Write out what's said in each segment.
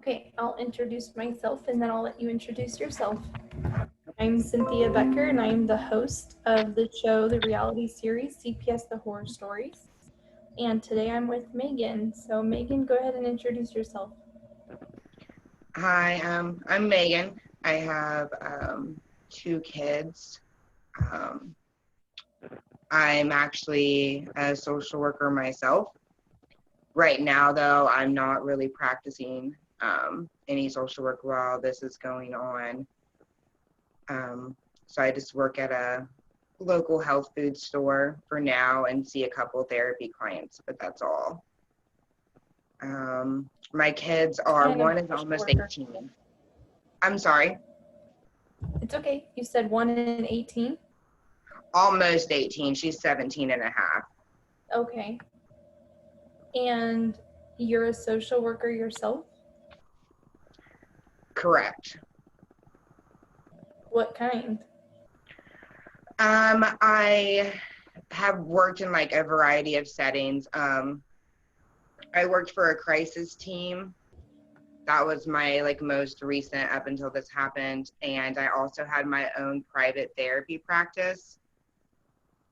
Okay, I'll introduce myself and then I'll let you introduce yourself. I'm Cynthia Becker and I'm the host of the show, the reality series, CPS the Horror Stories. And today I'm with Megan. So Megan, go ahead and introduce yourself. Hi, I'm Megan. I have 2 kids. I'm actually a social worker myself. Right now, though, I'm not really practicing any social work while this is going on. So I just work at a local health food store for now and see a couple therapy clients, but that's all. My kids are, one is almost 18. I'm sorry. It's okay. You said 1 and 18? Almost 18. She's 17 and a half. Okay. And you're a social worker yourself? Correct. What kind? I have worked in like a variety of settings. I worked for a crisis team. That was my like most recent up until this happened. And I also had my own private therapy practice.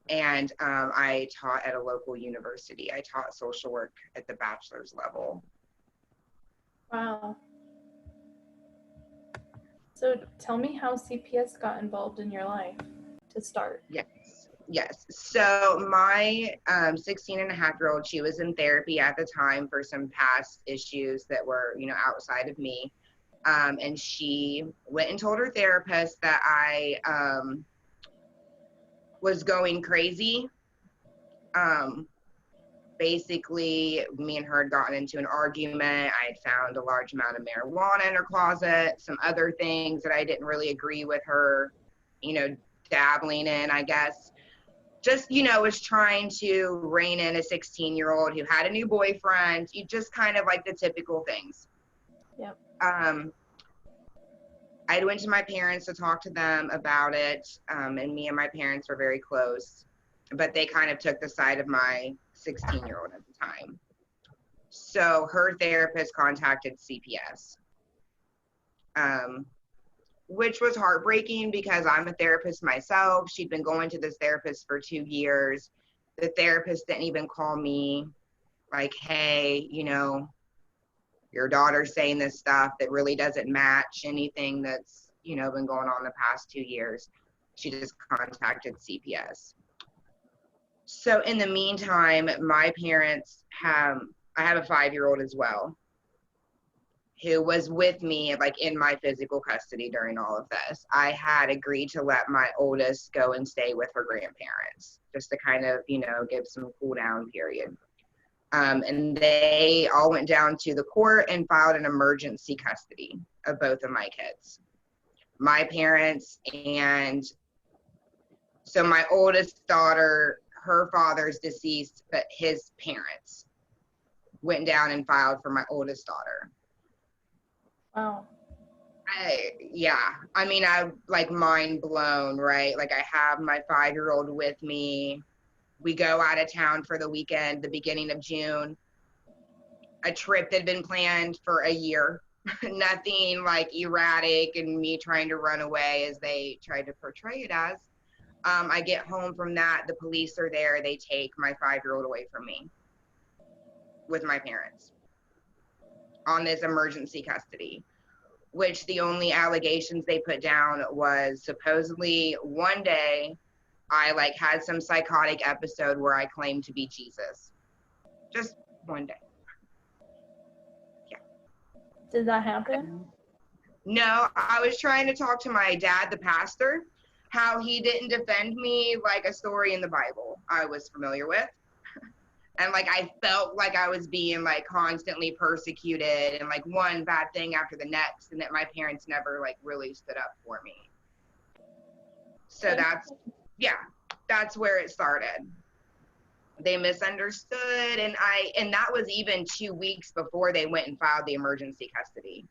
And I taught at a local university. I taught social work at the bachelor's level. Wow. So tell me how CPS got involved in your life to start. Yes. So my 16 and a half-year-old, she was in therapy at the time for some past issues that were, outside of me. And she went and told her therapist that I was going crazy. Basically, me and her had gotten into an argument. I had found a large amount of marijuana in her closet, some other things that I didn't really agree with her, dabbling in, I guess. Just, was trying to rein in a 16-year-old who had a new boyfriend. You just kind of like the typical things. Yep. I went to my parents to talk to them about it, and me and my parents were very close, but they kind of took the side of my 16-year-old at the time. So her therapist contacted CPS, which was heartbreaking because I'm a therapist myself. She'd been going to this therapist for 2 years. The therapist didn't even call me like, hey, your daughter's saying this stuff that really doesn't match anything that's, been going on the past 2 years. She just contacted CPS. So in the meantime, my parents I have a 5-year-old as well, who was with me, like in my physical custody during all of this. I had agreed to let my oldest go and stay with her grandparents, just to kind of, give some cool down period. And they all went down to the court and filed an emergency custody of both of my kids. My parents and so my oldest daughter, her father's deceased, but his parents went down and filed for my oldest daughter. Wow. I'm like mind blown, right? Like I have my 5-year-old with me. We go out of town for the weekend, the beginning of June. A trip that had been planned for a year. Nothing like erratic and me trying to run away as they tried to portray it as. I get home from that. The police are there. They take my 5-year-old away from me with my parents on this emergency custody, which the only allegations they put down was supposedly one day I like had some psychotic episode where I claimed to be Jesus. Just one day. Yeah. Did that happen? No, I was trying to talk to my dad, the pastor, how he didn't defend me like a story in the Bible I was familiar with. And like I felt like I was being like constantly persecuted and like one bad thing after the next, and that my parents never like really stood up for me. So that's where it started. They misunderstood, and that was even 2 weeks before they went and filed the emergency custody.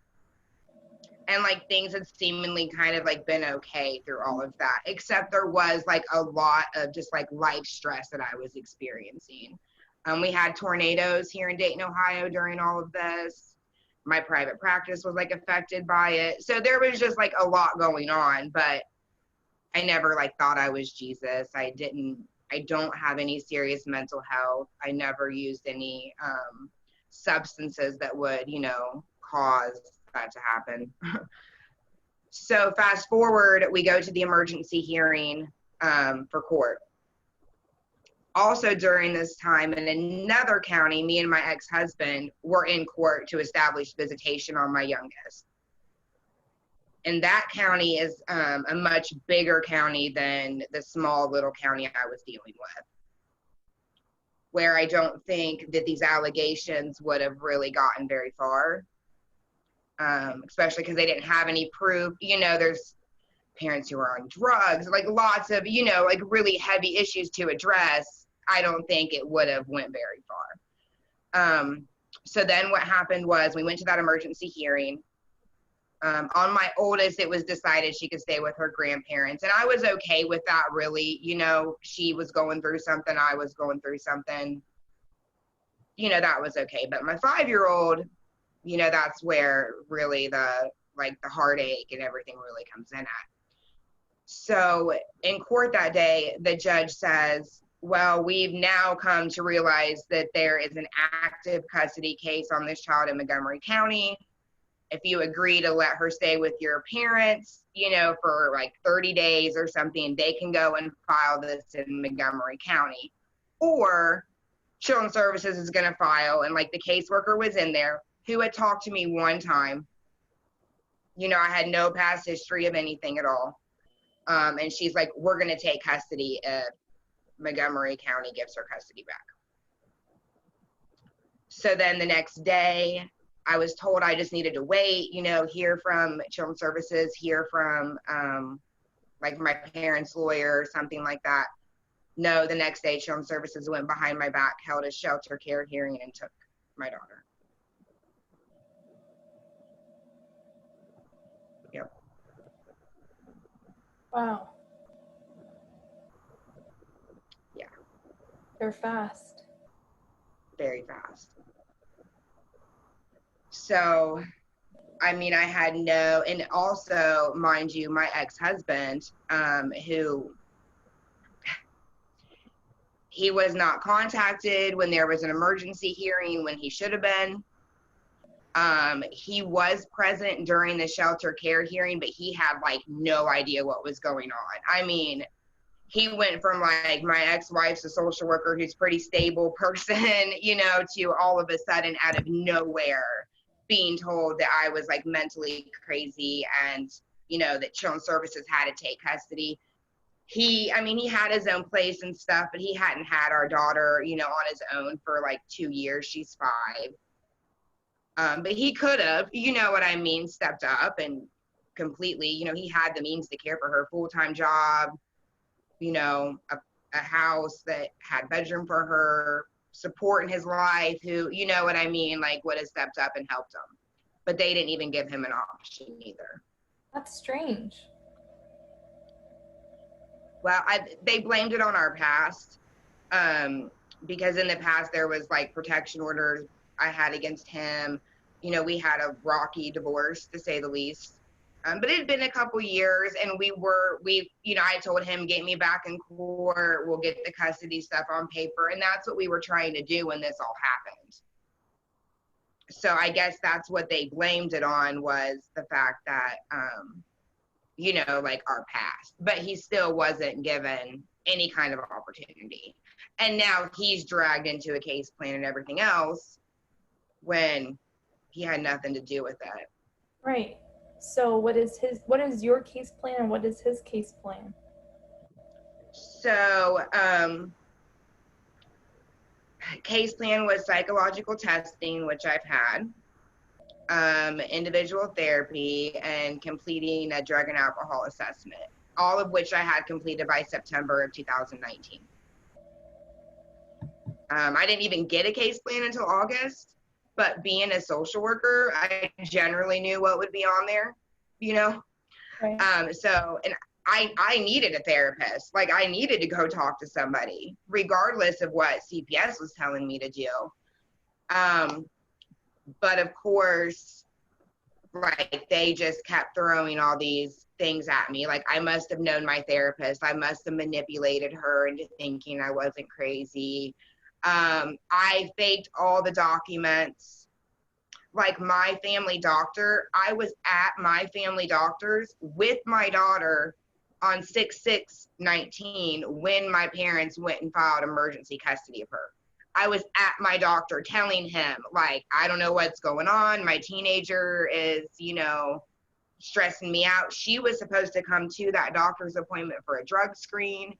And like things had seemingly kind of like been okay through all of that, except there was like a lot of just like life stress that I was experiencing. We had tornadoes here in Dayton, Ohio during all of this. my private practice was like affected by it. So there was just like a lot going on, but I never like thought I was Jesus. I don't have any serious mental health. I never used any substances that would, cause that to happen. So fast forward, we go to the emergency hearing for court. Also during this time in another county, me and my ex-husband were in court to establish visitation on my youngest. And that county is a much bigger county than the small little county I was dealing with, where I don't think that these allegations would have really gotten very far, especially because they didn't have any proof. There's parents who are on drugs, like lots of, like really heavy issues to address. I don't think it would have went very far. So then what happened was we went to that emergency hearing. On my oldest, it was decided she could stay with her grandparents. And I was okay with that, really. She was going through something. I was going through something. That was okay. But my 5-year-old, that's where really the heartache and everything really comes in at. So in court that day, the judge says, well, we've now come to realize that there is an active custody case on this child in Montgomery County. If you agree to let her stay with your parents, for like 30 days or something, they can go and file this in Montgomery County. Or Children's Services is going to file, and like the caseworker was in there who had talked to me one time. I had no past history of anything at all. And she's like, we're going to take custody if Montgomery County gives her custody back. So then the next day, I was told I just needed to wait, hear from Children's Services, hear from like my parents' lawyer, something like that. No, the next day, Children's Services went behind my back, held a shelter care hearing, and took my daughter. Yep. Wow. Yeah. They're fast. Very fast. So, I had no, and also, mind you, my ex-husband, who, he was not contacted when there was an emergency hearing when he should have been. He was present during the shelter care hearing, but he had like no idea what was going on. He went from like my ex-wife's a social worker who's pretty stable person, to all of a sudden out of nowhere being told that I was like mentally crazy and, that Children's Services had to take custody. He had his own place and stuff, but he hadn't had our daughter, on his own for like 2 years. She's 5. But he could have, stepped up and completely, he had the means to care for her, full-time job, a house that had bedroom for her, support in his life, who, like would have stepped up and helped him. But they didn't even give him an option either. That's strange. Well, they blamed it on our past, because in the past there was like protection orders I had against him. We had a rocky divorce, to say the least. But it had been a couple years, and I told him, get me back in court, we'll get the custody stuff on paper. And that's what we were trying to do when this all happened. So I guess that's what they blamed it on, was the fact that, like our past. But he still wasn't given any kind of opportunity. And now he's dragged into a case plan and everything else when he had nothing to do with it. Right. So what is your case plan and what is his case plan? So, case plan was psychological testing, which I've had, individual therapy, and completing a drug and alcohol assessment, all of which I had completed by September of 2019. I didn't even get a case plan until August. But being a social worker, I generally knew what would be on there, Right. So, and I needed a therapist. Like, I needed to go talk to somebody, regardless of what CPS was telling me to do. But of course, like, they just kept throwing all these things at me. Like, I must have known my therapist. I must have manipulated her into thinking I wasn't crazy. I faked all the documents. Like, my family doctor, I was at my family doctor's with my daughter on 6/6/19 when my parents went and filed emergency custody of her. I was at my doctor telling him, like, I don't know what's going on. My teenager is, stressing me out. She was supposed to come to that doctor's appointment for a drug screen.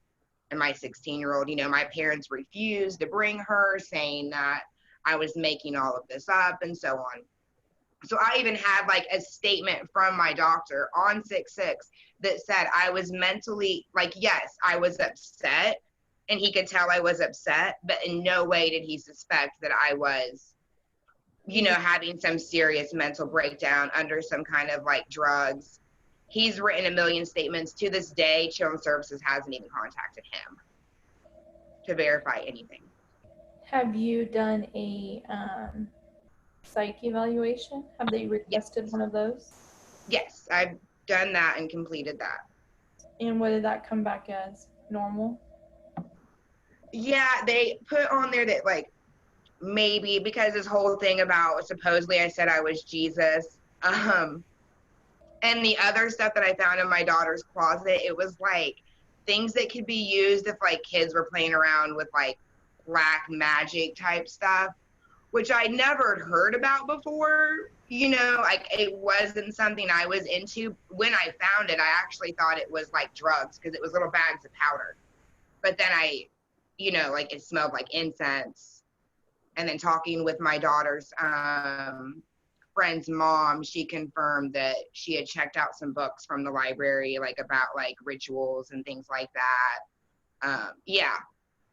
And my 16-year-old, my parents refused to bring her, saying that I was making all of this up and so on. So I even had like a statement from my doctor on 6/6 that said I was mentally, like, yes, I was upset, and he could tell I was upset, but in no way did he suspect that I was, having some serious mental breakdown under some kind of like drugs. He's written a million statements. To this day, Children's Services hasn't even contacted him to verify anything. Have you done a psych evaluation? Have they requested one of those? Yes, I've done that and completed that. And what did that come back as? Normal? Yeah, they put on there that, like, maybe because this whole thing about supposedly I said I was Jesus, and the other stuff that I found in my daughter's closet, it was like things that could be used if like kids were playing around with like black magic type stuff, which I never heard about before. Like, it wasn't something I was into. When I found it, I actually thought it was like drugs because it was little bags of powder. But then like, it smelled like incense. And then talking with my daughter's friend's mom, she confirmed that she had checked out some books from the library, like about like rituals and things like that. Yeah.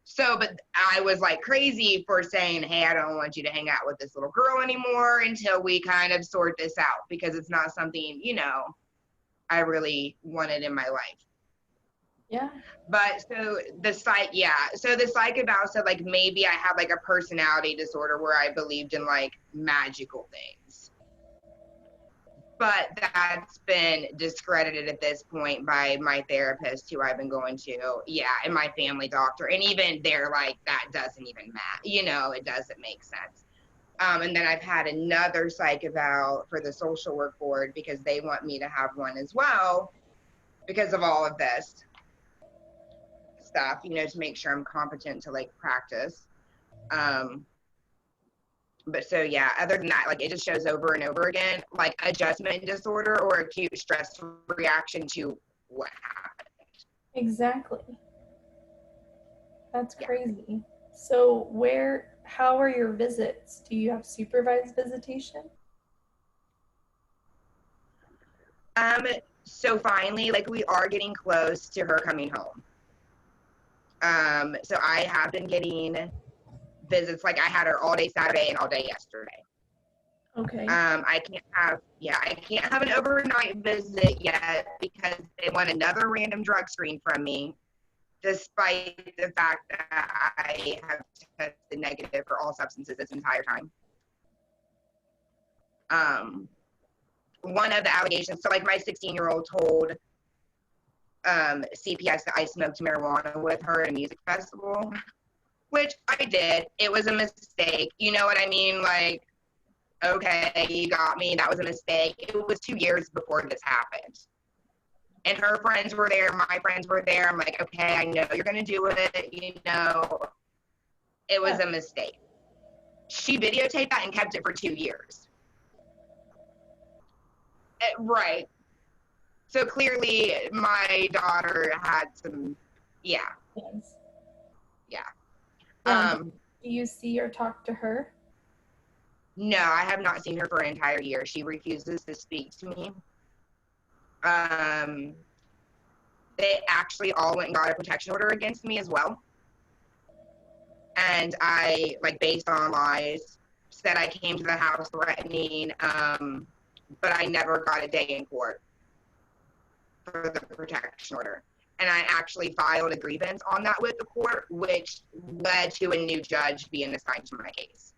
So, but I was like crazy for saying, hey, I don't want you to hang out with this little girl anymore until we kind of sort this out, because it's not something, I really wanted in my life. Yeah. But so the psych eval said like maybe I had like a personality disorder where I believed in like magical things. But that's been discredited at this point by my therapist, who I've been going to, and my family doctor. And even they're like, that doesn't even matter. It doesn't make sense. And then I've had another psych eval for the social work board because they want me to have one as well because of all of this stuff, to make sure I'm competent to like practice. But so, yeah, other than that, like, it just shows over and over again, like adjustment disorder or acute stress reaction to what happened. Exactly. That's crazy. So how are your visits? Do you have supervised visitation? So finally, like, we are getting close to her coming home. So I have been getting visits. Like, I had her all day Saturday and all day yesterday. Okay. I can't have an overnight visit yet because they want another random drug screen from me, despite the fact that I have tested negative for all substances this entire time. One of the allegations, so like my 16-year-old told CPS that I smoked marijuana with her at a music festival, which I did. It was a mistake. You know what I mean? Like, okay, you got me. That was a mistake. It was 2 years before this happened. And her friends were there. My friends were there. I'm like, okay, I know you're going to do it. It was a mistake. She videotaped that and kept it for 2 years. Right. So clearly my daughter had some, Yes. Yeah. Do you see or talk to her? No, I have not seen her for an entire year. She refuses to speak to me. They actually all went and got a protection order against me as well. And I, like, based on lies, said I came to the house threatening, but I never got a day in court for the protection order. And I actually filed a grievance on that with the court, which led to a new judge being assigned to my case,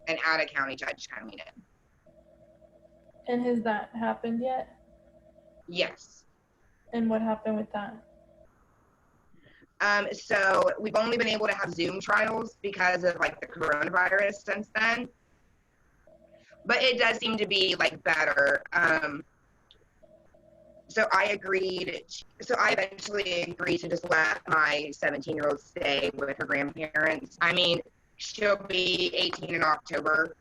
an out-of-county judge coming in. And has that happened yet? Yes. And what happened with that? So we've only been able to have Zoom trials because of like the coronavirus since then. But it does seem to be like better. So I eventually agreed to just let my 17-year-old stay with her grandparents. I mean, she'll be 18 in October.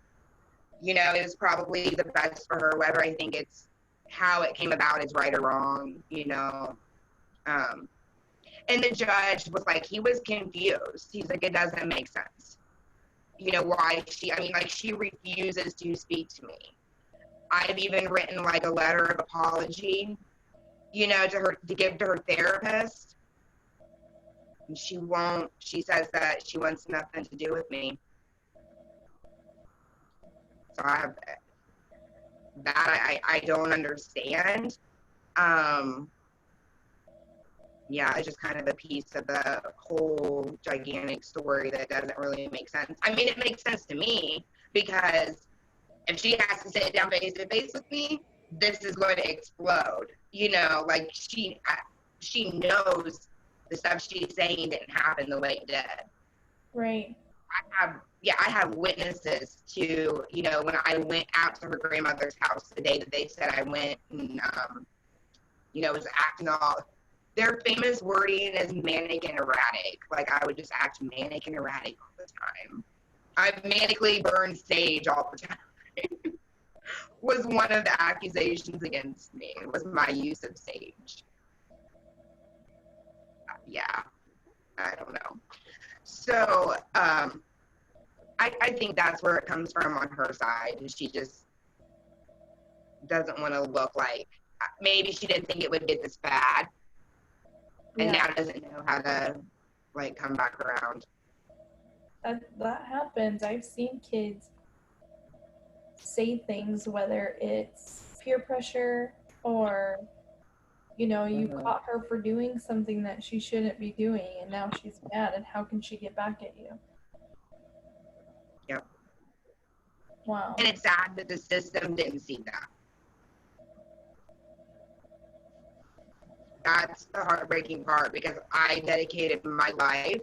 You know, it was probably the best for her, whether I think it's how it came about is right or wrong, you know. And the judge was like, he was confused. He's like, it doesn't make sense. You know, why she refuses to speak to me. I've even written like a letter of apology, you know, to give to her therapist. And she says that she wants nothing to do with me. So I don't understand. Yeah, it's just kind of a piece of the whole gigantic story that doesn't really make sense. I mean, it makes sense to me because if she has to sit down face to face with me, this is going to explode. You know, like she knows the stuff she's saying didn't happen the way it did. Right. I have witnesses to, you know, when I went out to her grandmother's house the day that they said I went and, you know, was acting all. Their famous wording is manic and erratic. Like, I would just act manic and erratic all the time. I manically burned sage all the time. Was one of the accusations against me, was my use of sage. Yeah, I don't know. So, I think that's where it comes from on her side. She just doesn't want to look like, maybe she didn't think it would get this bad. And now doesn't know how to like come back around. That happens. I've seen kids say things, whether it's peer pressure or, you know, you caught her for doing something that she shouldn't be doing, and now she's mad, and how can she get back at you? Yep. Wow. And it's sad that the system didn't see that. That's the heartbreaking part, because I dedicated my life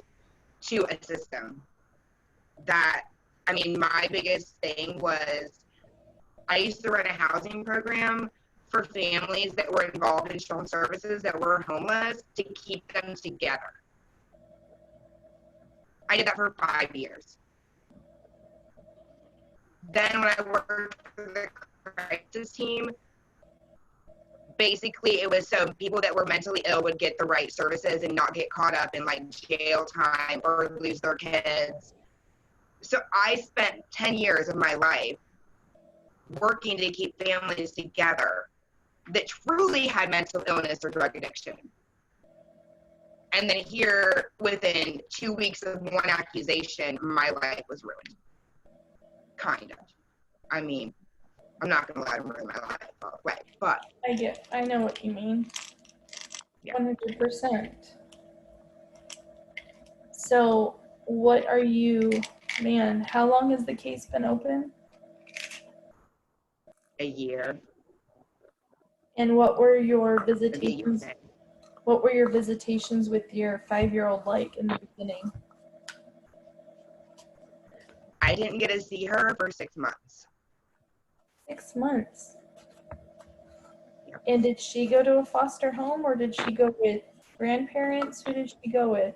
to a system that, I mean, my biggest thing was I used to run a housing program for families that were involved in children's services that were homeless to keep them together. I did that for 5 years. Then when I worked for the crisis team, basically it was so people that were mentally ill would get the right services and not get caught up in like jail time or lose their kids. So I spent 10 years of my life working to keep families together that truly had mental illness or drug addiction. And then here, within 2 weeks of one accusation, my life was ruined. Kind of. I mean, I'm not going to let him ruin my life all the way, but. I know what you mean. Yeah. 100%. So, what are you, man, how long has the case been open? A year. And what were your visitations? What were your visitations with your 5-year-old like in the beginning? I didn't get to see her for 6 months. 6 months? Yep. And did she go to a foster home, or did she go with grandparents? Who did she go with?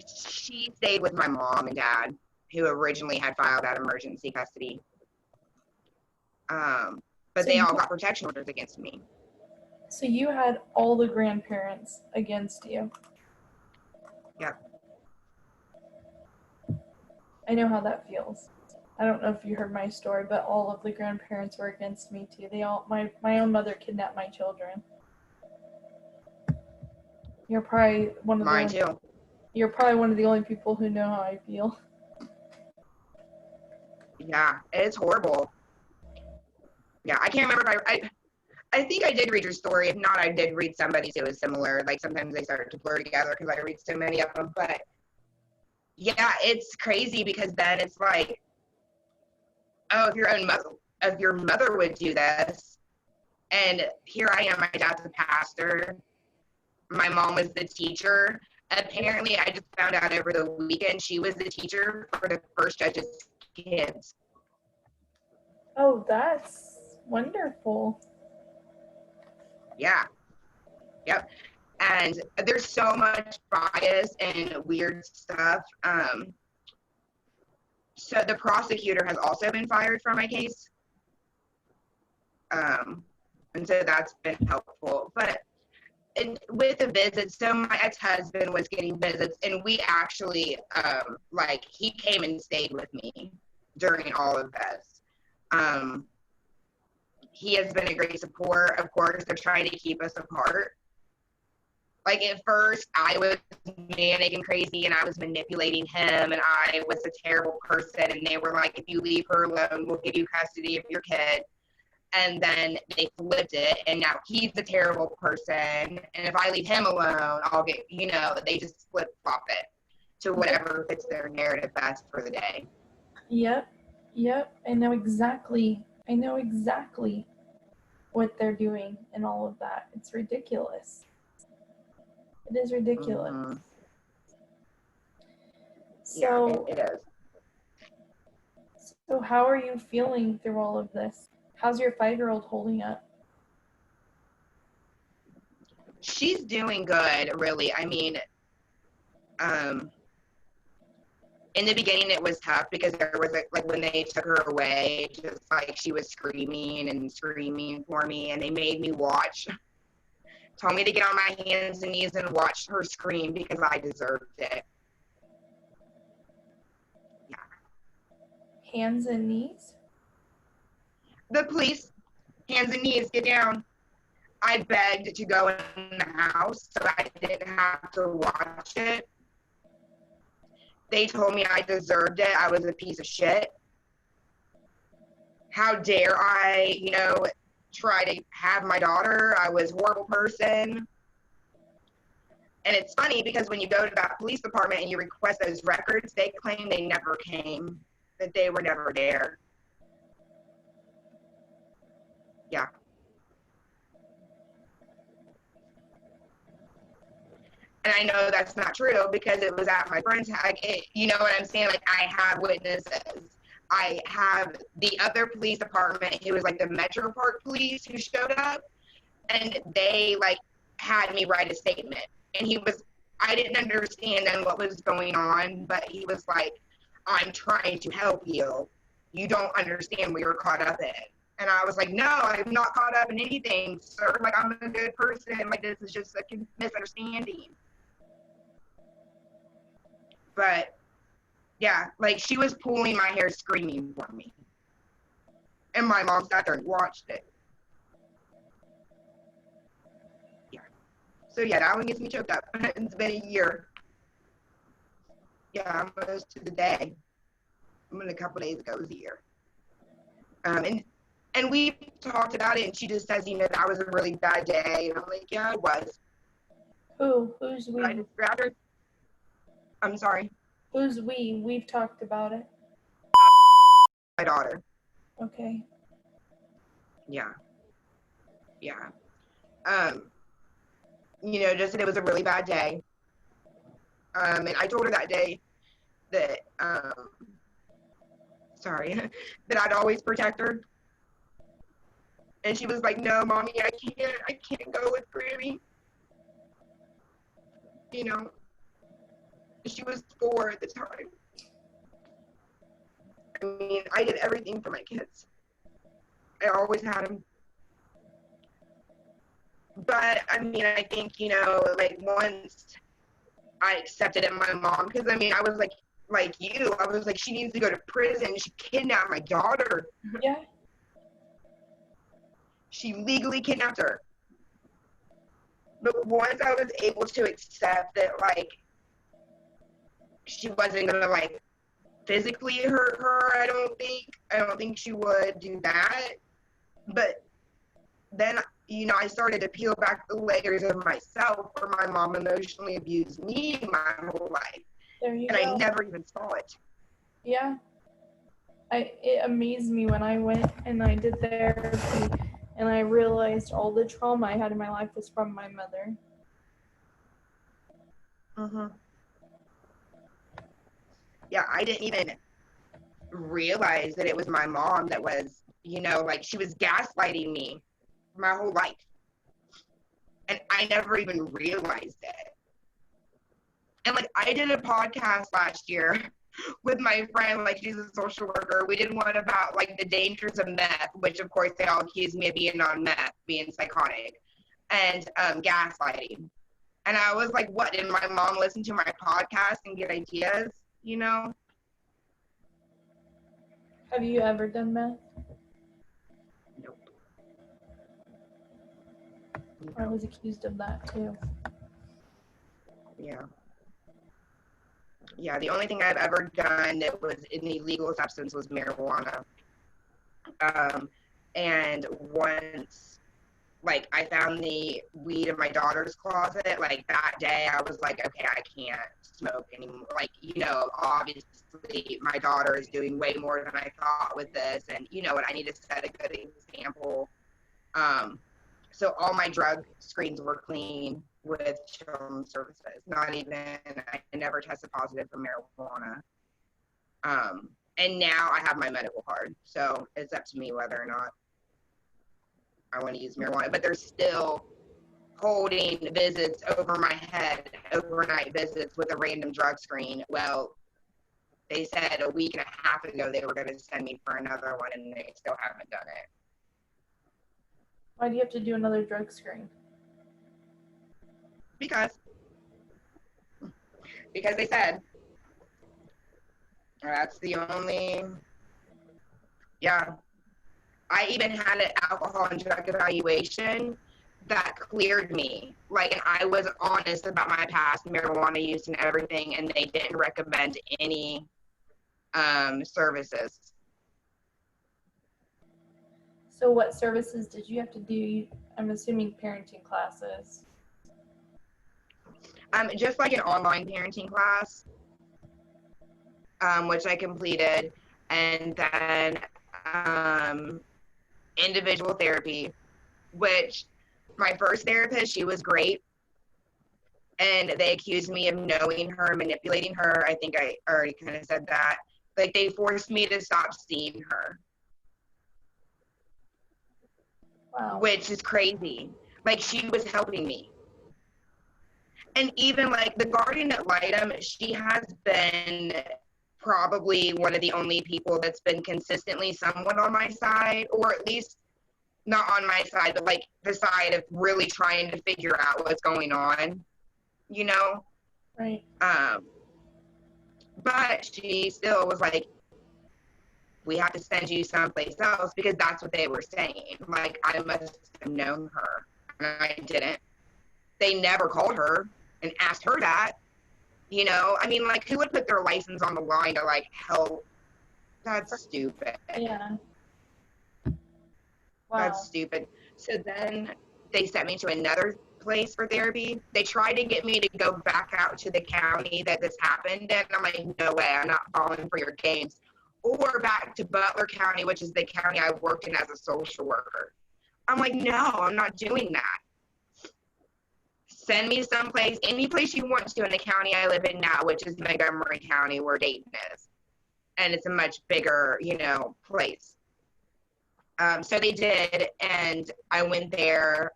She stayed with my mom and dad, who originally had filed out emergency custody. But so they all got protection orders against me. So you had all the grandparents against you. Yep. I know how that feels. I don't know if you heard my story, but all of the grandparents were against me too. My own mother kidnapped my children. You're probably one of Mine too. You're probably one of the only people who know how I feel. Yeah, it's horrible. Yeah, I can't remember if I think I did read your story. If not, I did read somebody's who was similar. Like sometimes they start to blur together because I read so many of them. But yeah, it's crazy because then it's like, oh, if your own mother, if your mother would do this. And here I am, my dad's a pastor. My mom was the teacher. Apparently, I just found out over the weekend she was the teacher for the first judge's kids. Oh, that's wonderful. Yeah. Yep. And there's so much bias and weird stuff. So the prosecutor has also been fired from my case. And so that's been helpful. But with the visits, so my ex-husband was getting visits, and we actually, like, he came and stayed with me during all of this. He has been a great support. Of course, they're trying to keep us apart. Like, at first, I was manic and crazy, and I was manipulating him, and I was a terrible person, and they were like, if you leave her alone, we'll give you custody of your kid. And then they flipped it, and now he's a terrible person, and if I leave him alone, I'll get, you know, they just flip-flop it to whatever fits their narrative best for the day. Yep. I know exactly what they're doing and all of that. It's ridiculous. It is ridiculous. Mm-hmm. So, yeah, it is. So how are you feeling through all of this? How's your 5-year-old holding up? She's doing good, really. I mean, in the beginning it was tough because there was like when they took her away, just like she was screaming and screaming for me, and they made me watch. Told me to get on my hands and knees and watch her scream because I deserved it. Yeah. Hands and knees? The police, hands and knees, get down. I begged to go in the house so I didn't have to watch it. They told me I deserved it. I was a piece of shit. How dare I, you know, try to have my daughter? I was a horrible person. And it's funny because when you go to that police department and you request those records, they claim they never came, that they were never there. Yeah. And I know that's not true because it was at my friend's house. You know what I'm saying? Like, I have witnesses. I have the other police department who was like the Metro Park police who showed up, and they like had me write a statement. And I didn't understand then what was going on, but he was like, I'm trying to help you. You don't understand what you're caught up in. And I was like, no, I'm not caught up in anything, sir. Like, I'm a good person. Like, this is just a misunderstanding. But, yeah, like, she was pulling my hair screaming for me. And my mom sat there and watched it. Yeah. So, yeah, that one gets me choked up. It's been a year. Yeah, almost to the day. I mean, a couple days ago was a year. And we talked about it, and she just says, you know, that was a really bad day. And I'm like, yeah, it was. Who's we? I just grabbed her. I'm sorry. Who's we? We've talked about it. My daughter. Okay. Yeah. You know, just that it was a really bad day. And I told her that day that, that I'd always protect her. And she was like, no, Mommy, I can't go with Grammy. You know, she was 4 at the time. I mean, I did everything for my kids. I always had them. But, I mean, I think, you know, like, once I accepted it, my mom, because, I mean, I was like you, I was like, she needs to go to prison. She kidnapped my daughter. Yeah. She legally kidnapped her. But once I was able to accept that, like, she wasn't going to, like, physically hurt her, I don't think she would do that. But then, you know, I started to peel back the layers of myself where my mom emotionally abused me my whole life. There you and go. I never even saw it. Yeah. It amazed me when I went and I did therapy and I realized all the trauma I had in my life was from my mother. Mm-hmm. Yeah, I didn't even realize that it was my mom that was, like she was gaslighting me my whole life. And I never even realized it. And like I did a podcast last year with my friend, like she's a social worker. We did one about like the dangers of meth, which of course they all accused me of being on meth, being psychotic, and gaslighting. And I was like, what, did my mom listen to my podcast and get ideas, Have you ever done meth? Nope. I was accused of that too. Yeah. Yeah, the only thing I've ever done that was an illegal substance was marijuana. And once, like, I found the weed in my daughter's closet, like, that day I was like, okay, I can't smoke anymore. Like, obviously my daughter is doing way more than I thought with this, and you know what, I need to set a good example. So all my drug screens were clean with children's services. Not even, I never tested positive for marijuana. And now I have my medical card, so it's up to me whether or not I want to use marijuana. But they're still holding visits over my head, overnight visits with a random drug screen. Well, they said a week and a half ago they were going to send me for another one, and they still haven't done it. Why do you have to do another drug screen? Because they said. That's the only, yeah. I even had an alcohol and drug evaluation that cleared me. Like, and I was honest about my past marijuana use and everything, and they didn't recommend any services. So what services did you have to do? I'm assuming parenting classes. Just like an online parenting class, which I completed, and then individual therapy, which my first therapist, she was great, and they accused me of knowing her, manipulating her. I think I already kind of said that. Like, they forced me to stop seeing her. Wow. Which is crazy. Like, she was helping me. And even like the guardian ad litem, she has been probably one of the only people that's been consistently somewhat on my side, or at least not on my side, but like the side of really trying to figure out what's going on, Right. But she still was like, we have to send you someplace else, because that's what they were saying. Like, I must have known her, and I didn't. They never called her and asked her that. I mean, like, who would put their license on the line to like help? That's stupid. Yeah. Wow. That's stupid. So then they sent me to another place for therapy. They tried to get me to go back out to the county that this happened in. I'm like, no way, I'm not falling for your games. Or back to Butler County, which is the county I worked in as a social worker. I'm like, no, I'm not doing that. Send me someplace, any place you want to in the county I live in now, which is Montgomery County, where Dayton is. And it's a much bigger, place. So they did, and I went there.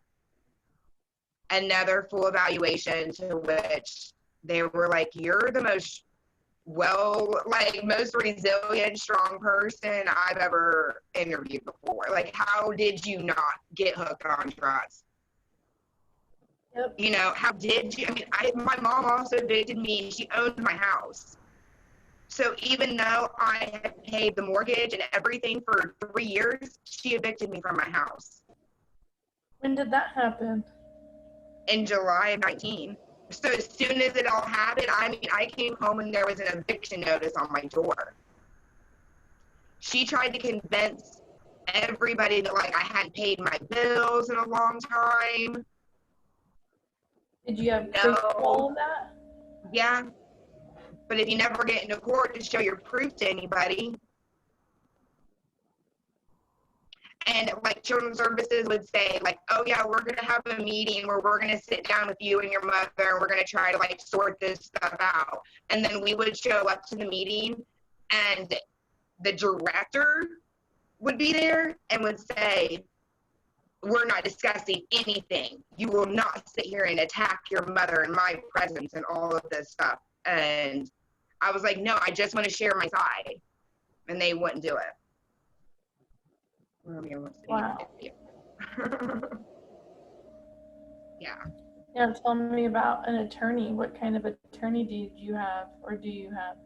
Another full evaluation, to which they were like, you're the most most resilient, strong person I've ever interviewed before. Like, how did you not get hooked on drugs? Yep. How did you? I mean, my mom also evicted me. She owned my house. So even though I had paid the mortgage and everything for 3 years, she evicted me from my house. When did that happen? In July of 19. So as soon as it all happened, I mean, I came home and there was an eviction notice on my door. She tried to convince everybody that, like, I hadn't paid my bills in a long time. Did you have proof of all of that? Yeah. But if you never get into court to show your proof to anybody, And like children's services would say like, oh yeah, we're going to have a meeting where we're going to sit down with you and your mother and we're going to try to like sort this stuff out. And then we would show up to the meeting and the director would be there and would say, we're not discussing anything. You will not sit here and attack your mother in my presence and all of this stuff. And I was like, no, I just want to share my side. And they wouldn't do it. Wow. Yeah. Yeah, tell me about an attorney. What kind of attorney did you have, or do you have?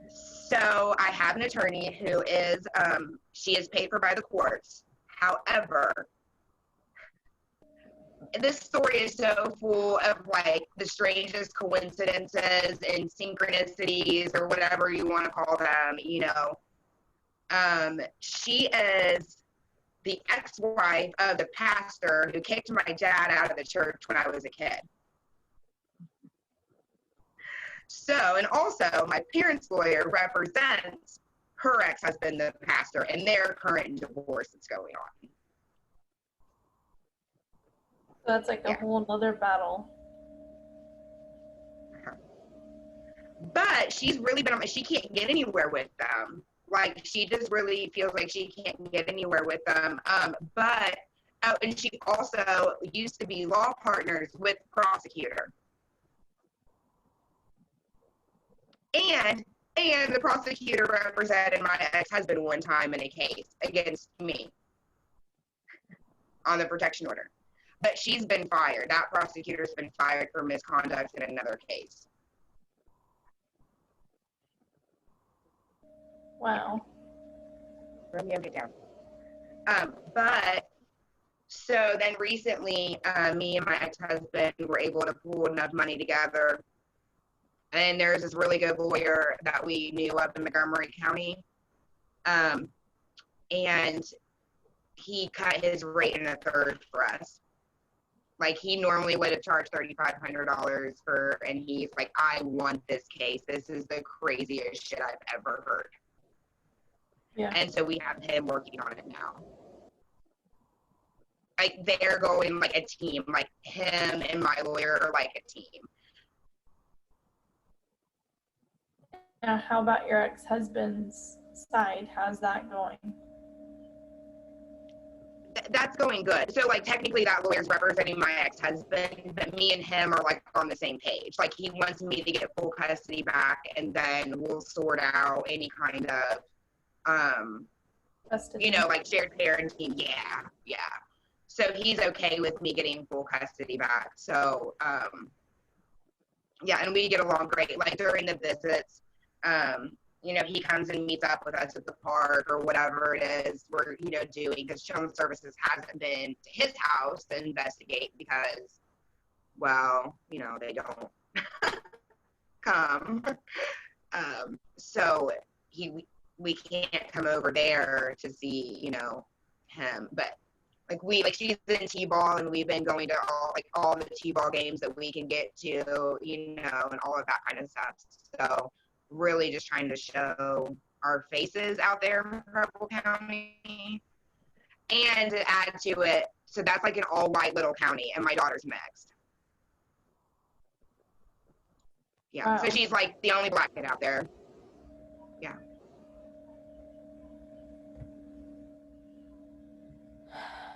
So I have an attorney who is, she is paid for by the courts. However, this story is so full of like the strangest coincidences and synchronicities or whatever you want to call them, you know. She is the ex-wife of the pastor who kicked my dad out of the church when I was a kid. So, and also my parents' lawyer represents her ex-husband, the pastor, and their current divorce that's going on. So that's like a whole other battle. But she's really been, she can't get anywhere with them. Like, she just really feels like she can't get anywhere with them. And she also used to be law partners with the prosecutor. And the prosecutor represented my ex-husband one time in a case against me on the protection order. But she's been fired. That prosecutor's been fired for misconduct in another case. Wow. Let me get down. But so then recently, me and my ex-husband were able to pool enough money together. And there's this really good lawyer that we knew up in Montgomery County. And he cut his rate in a third for us. Like, he normally would have charged $3,500 for, and he's like, I want this case. This is the craziest shit I've ever heard. Yeah. And so we have him working on it now. Like, they're going like a team. Like, him and my lawyer are like a team. Now, how about your ex-husband's side? How's that going? That's going good. So, like, technically that lawyer's representing my ex-husband, but me and him are, like, on the same page. Like, he wants me to get full custody back, and then we'll sort out any kind of, you know, like, shared parenting. Yeah. So he's okay with me getting full custody back. So, yeah, and we get along great. Like, during the visits, you know, he comes and meets up with us at the park or whatever it is we're, you know, doing, because Children's Services hasn't been to his house to investigate because, well, you know, they don't come. So we can't come over there to see, you know, him. But like she's in T-ball, and we've been going to all the T-ball games that we can get to, you know, and all of that kind of stuff. So really just trying to show our faces out there in Preble County. And to add to it, so that's like an all-white little county, and my daughter's mixed. Yeah, wow. So she's like the only black kid out there. Yeah.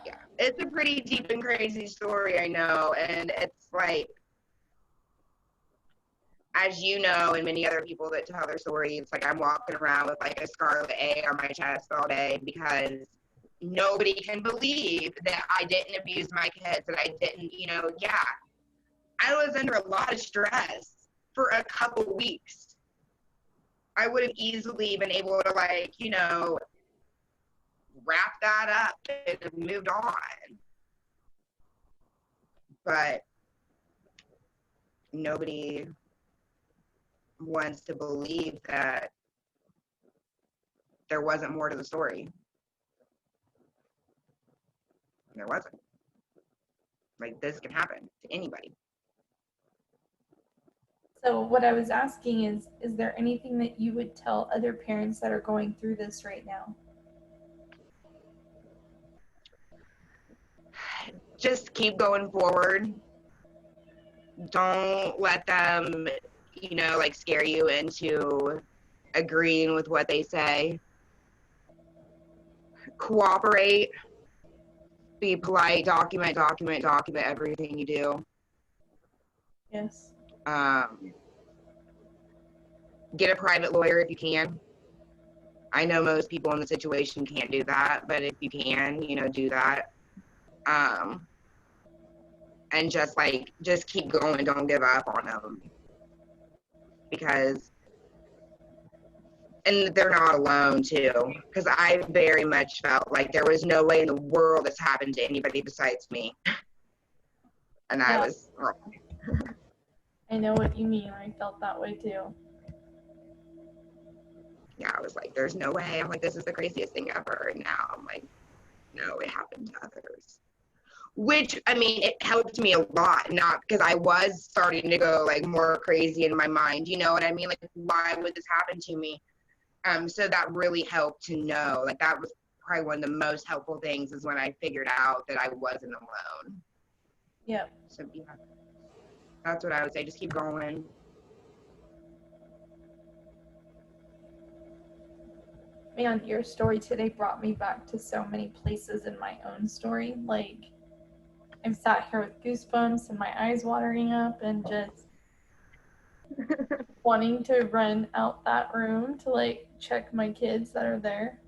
Yeah, it's a pretty deep and crazy story, I know, and it's like, as you know, and many other people that tell their stories, like, I'm walking around with like a scarlet A on my chest all day because nobody can believe that I didn't abuse my kids, that I didn't, you know, yeah. I was under a lot of stress for a couple weeks. I would have easily been able to, like, you know, wrap that up and have moved on. But nobody wants to believe that there wasn't more to the story. There wasn't. Like, this can happen to anybody. So what I was asking is there anything that you would tell other parents that are going through this right now? just keep going forward. Don't let them, you know, like scare you into agreeing with what they say. Cooperate. Be polite. Document everything you do. Yes. Get a private lawyer if you can. I know most people in the situation can't do that, but if you can, you know, do that. And just keep going. Don't give up on them. Because, and they're not alone too. Because I very much felt like there was no way in the world this happened to anybody besides me. And I was wrong. I know what you mean. I felt that way too. Yeah, I was like, there's no way. I'm like, this is the craziest thing ever. And now I'm like, no, it happened to others. Which, I mean, it helped me a lot, not because I was starting to go like more crazy in my mind, you know what I mean? Like, why would this happen to me? So that really helped to know. Like, that was probably one of the most helpful things is when I figured out that I wasn't alone. Yeah. So yeah, that's what I would say. Just keep going. Man, your story today brought me back to so many places in my own story. Like, I'm sat here with goosebumps and my eyes watering up and just wanting to run out that room to like check my kids that are there.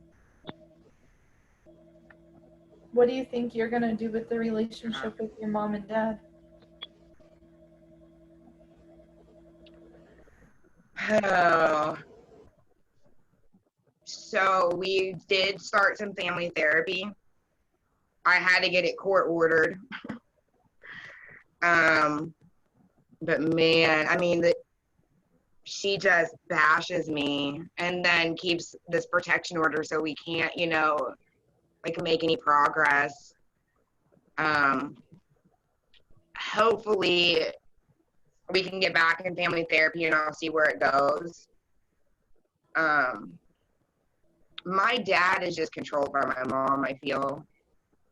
What do you think you're going to do with the relationship with your mom and dad? Oh. So we did start some family therapy. I had to get it court ordered. But man, I mean, she just bashes me and then keeps this protection order so we can't, you know, like make any progress. Hopefully we can get back in family therapy and I'll see where it goes. My dad is just controlled by my mom, I feel.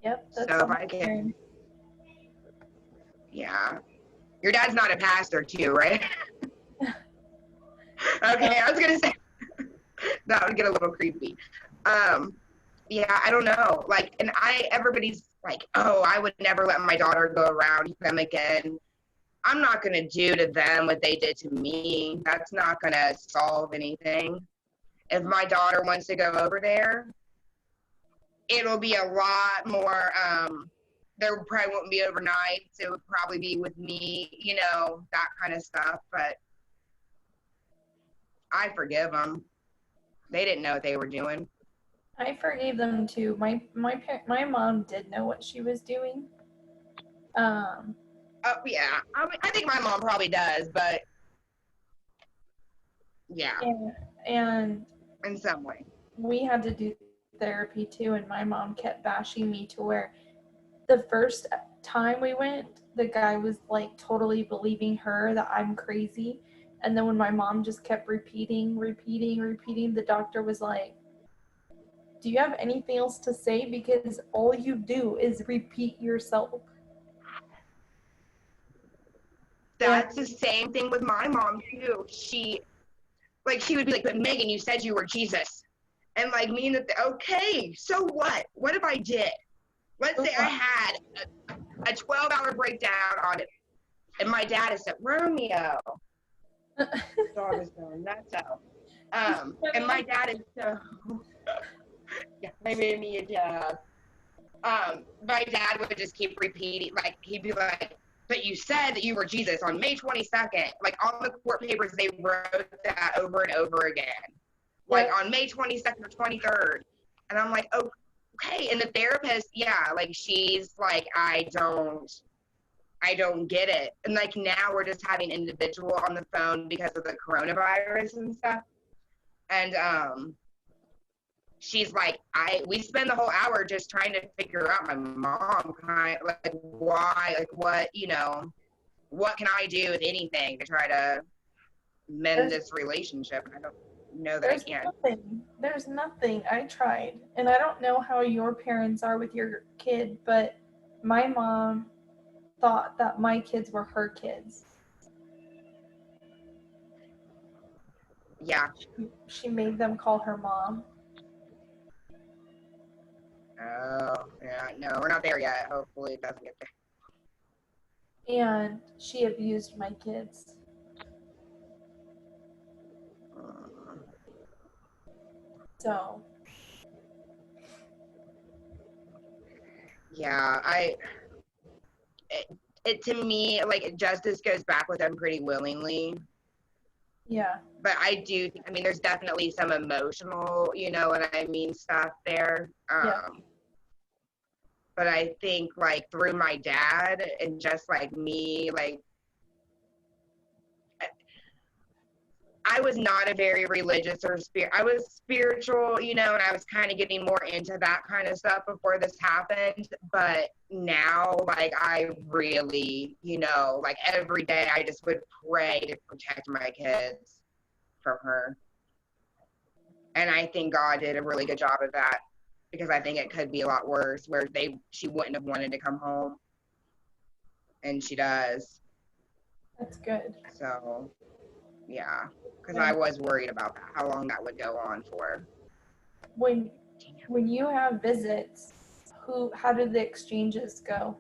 Yep, that's so if I can, yeah. Your dad's not a pastor too, right? Okay, I was gonna say that would get a little creepy. Yeah, I don't know. Like, and everybody's like, oh, I would never let my daughter go around them again. I'm not gonna do to them what they did to me. That's not gonna solve anything. If my daughter wants to go over there, it'll be a lot more, there probably won't be overnight. It would probably be with me, you know, that kind of stuff. But I forgive them. They didn't know what they were doing. I forgave them too. My mom did know what she was doing. Oh yeah, I think my mom probably does, but yeah. And in some way. We had to do therapy too, and my mom kept bashing me to where the first time we went, the guy was like totally believing her that I'm crazy. And then when my mom just kept repeating, the doctor was like, do you have anything else to say? Because all you do is repeat yourself. That's the same thing with my mom too. She would be like, but Megan, you said you were Jesus. And like me, okay, so what? What if I did? Let's say I had a 12-hour breakdown on it. And my dad is said, Romeo. Dog is going nuts out. And my dad is so, yeah, they made me a dad. My dad would just keep repeating, like, he'd be like, but you said that you were Jesus on May 22nd. Like, on the court papers, they wrote that over and over again. Like, on May 22nd or 23rd. And I'm like, okay. And the therapist, yeah, like, she's like, I don't get it. And, like, now we're just having individual on the phone because of the coronavirus and stuff. And, she's like, we spend the whole hour just trying to figure out my mom, kind of, like, why, like, what, you know, what can I do, if anything, to try to mend this relationship? And I don't know that I can. There's nothing. I tried. And I don't know how your parents are with your kid, but my mom thought that my kids were her kids. Yeah. She made them call her mom. Oh, yeah, no, we're not there yet. Hopefully it doesn't get there. And she abused my kids. So. Yeah, it to me, like, justice goes back with them pretty willingly. Yeah. But I mean, there's definitely some emotional, you know what I mean, stuff there. Yeah. But I think, like, through my dad and just, like, me, like, I was not a very religious or I was spiritual, you know, and I was kind of getting more into that kind of stuff before this happened. But now, like, I really, you know, like, every day I just would pray to protect my kids from her. And I think God did a really good job of that, because I think it could be a lot worse, where she wouldn't have wanted to come home, and she does. That's good. So, yeah, because I was worried about that, how long that would go on for. When you have visits, how do the exchanges go?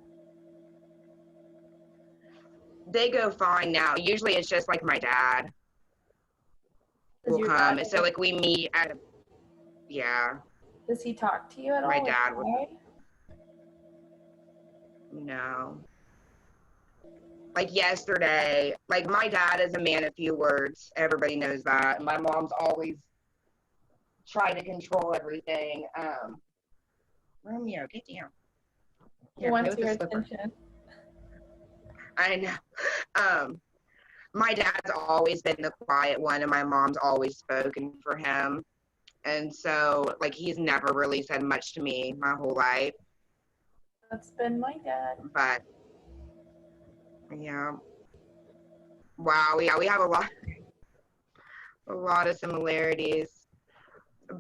They go fine now. Usually it's just like my dad will come. So, like, we meet at yeah. Does he talk to you at all? My dad would. No. Like, yesterday, like, my dad is a man of few words. Everybody knows that. My mom's always tried to control everything. Romeo, get down. He wants your attention. I know. My dad's always been the quiet one, and my mom's always spoken for him. And so, like, he's never really said much to me my whole life. That's been my dad. But, yeah. Wow, yeah, we have a lot of similarities.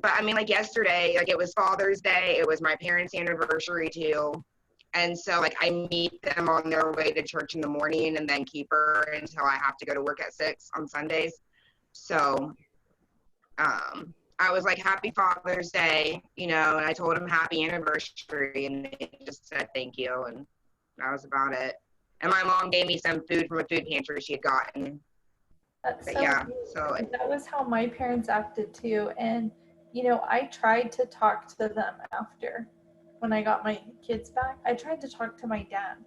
But, I mean, like, yesterday, like, it was Father's Day. It was my parents' anniversary, too. And so, like, I meet them on their way to church in the morning and then keep her until I have to go to work at 6 on Sundays. So, I was like, happy Father's Day, you know, and I told them happy anniversary, and they just said thank you, and that was about it. And my mom gave me some food from a food pantry she had gotten. That's so yeah, so that was how my parents acted too. And, you know, I tried to talk to them after. When I got my kids back, I tried to talk to my dad,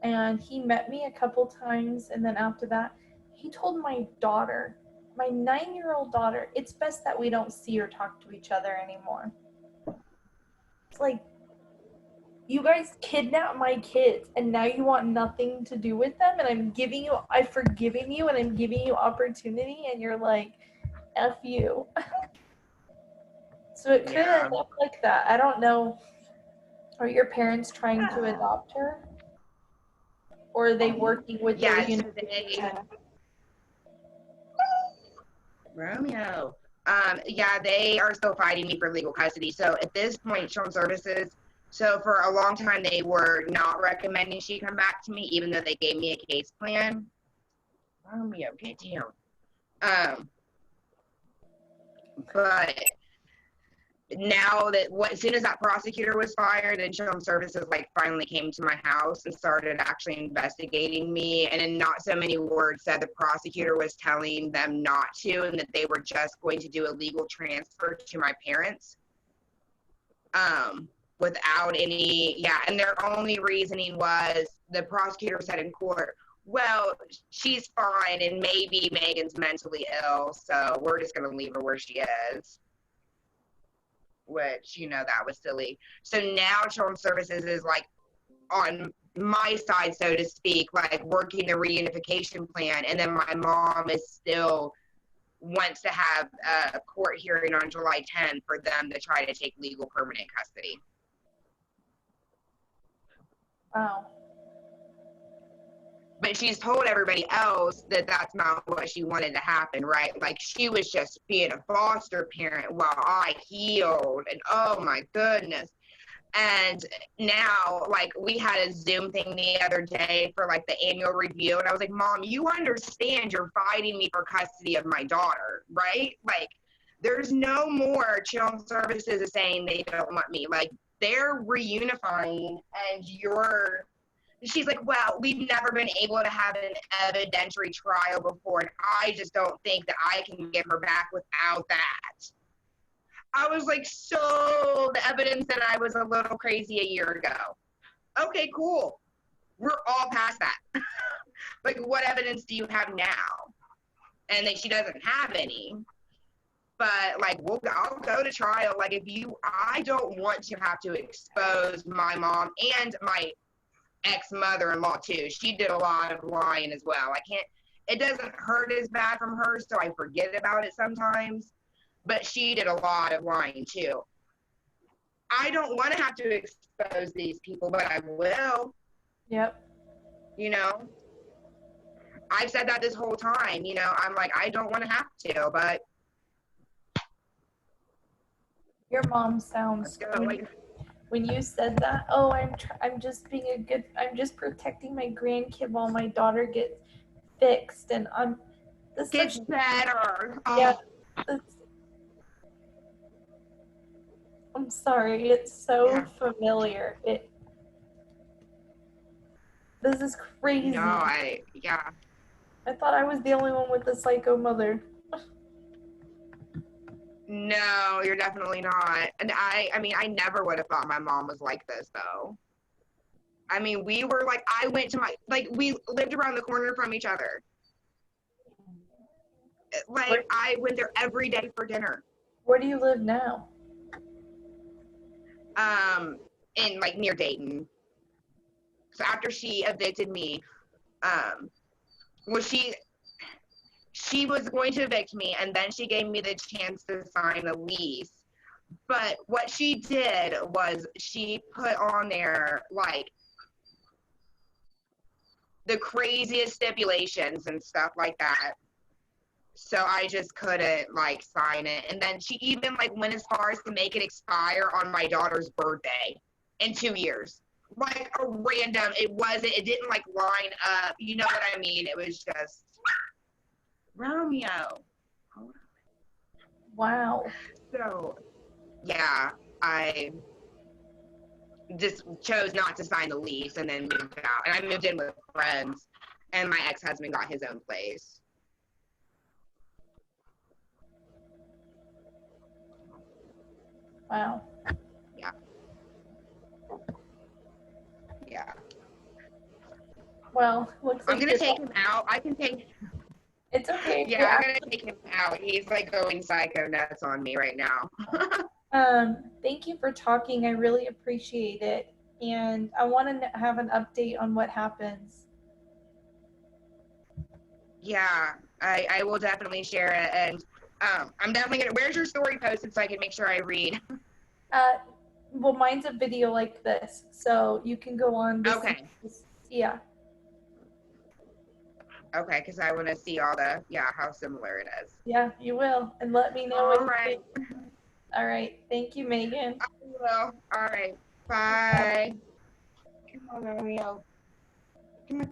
and he met me a couple times, and then after that, he told my daughter, my 9-year-old daughter, it's best that we don't see or talk to each other anymore. It's like, you guys kidnapped my kids, and now you want nothing to do with them, and I've forgiven you, and I'm giving you opportunity, and you're like, F you. So it could end up like that. I don't know. Are your parents trying to adopt her? Or are they working with their unification? Romeo. Yeah, they are still fighting me for legal custody. So at this point, Children's Services, so for a long time, they were not recommending she come back to me, even though they gave me a case plan. Romeo, get down. But now that as soon as that prosecutor was fired, and Children's Services like finally came to my house and started actually investigating me, and in not so many words said the prosecutor was telling them not to, and that they were just going to do a legal transfer to my parents without any and their only reasoning was, the prosecutor said in court, well, she's fine and maybe Megan's mentally ill, so we're just going to leave her where she is. Which, you know, that was silly. So now Children's Services is like on my side, so to speak, like working the reunification plan, and then my mom is still wants to have a court hearing on July 10th for them to try to take legal permanent custody. Wow. But she's told everybody else that that's not what she wanted to happen, right? Like, she was just being a foster parent while I healed, and oh my goodness. And now, like, we had a Zoom thing the other day for like the annual review, and I was like, Mom, you understand you're fighting me for custody of my daughter, right? Like, there's no more Children's Services is saying they don't want me. Like, they're reunifying, and she's like, well, we've never been able to have an evidentiary trial before, and I just don't think that I can get her back without that. I was like, so the evidence that I was a little crazy a year ago. Okay, cool. We're all past that. Like, what evidence do you have now? And that she doesn't have any. But like, I'll go to trial. Like, I don't want to have to expose my mom and my ex-mother-in-law too. She did a lot of lying as well. It doesn't hurt as bad from her, so I forget about it sometimes. But she did a lot of lying too. I don't want to have to expose these people, but I will. Yep. You know, I've said that this whole time. You know, I'm like, I don't want to have to, but Your mom sounds, when you said that, oh, I'm just protecting my grandkid while my daughter gets fixed, and gets better. Yeah, I'm sorry, it's so familiar. This is crazy. No, I thought I was the only one with the psycho mother. No, you're definitely not. And I mean, I never would have thought my mom was like this, though. I mean, we were like, we lived around the corner from each other. Like, I went there every day for dinner. Where do you live now? In like near Dayton. So after she evicted me, well, she was going to evict me, and then she gave me the chance to sign a lease. But what she did was she put on there like the craziest stipulations and stuff like that. So I just couldn't like sign it. And then she even like went as far as to make it expire on my daughter's birthday in 2 years. Like a random, it didn't like line up. You know what I mean? It was just Romeo. Wow. So yeah, I just chose not to sign the lease and then moved out. And I moved in with friends, and my ex-husband got his own place. Wow. Yeah. Yeah. Well, looks like I'm gonna take him out. I can take. It's okay. Yeah, I'm gonna take him out. He's like going psycho nuts on me right now. Thank you for talking. I really appreciate it, and I want to have an update on what happens. Yeah, I will definitely share it, and I'm definitely gonna. Where's your story posted so I can make sure I read? Well, mine's a video like this, so you can go on. Okay. Yeah. Okay, because I want to see all the how similar it is. Yeah, you will, and let me know. All right. All right. Thank you, Megan. I will. All right. Bye. Come on, Romeo. Come on.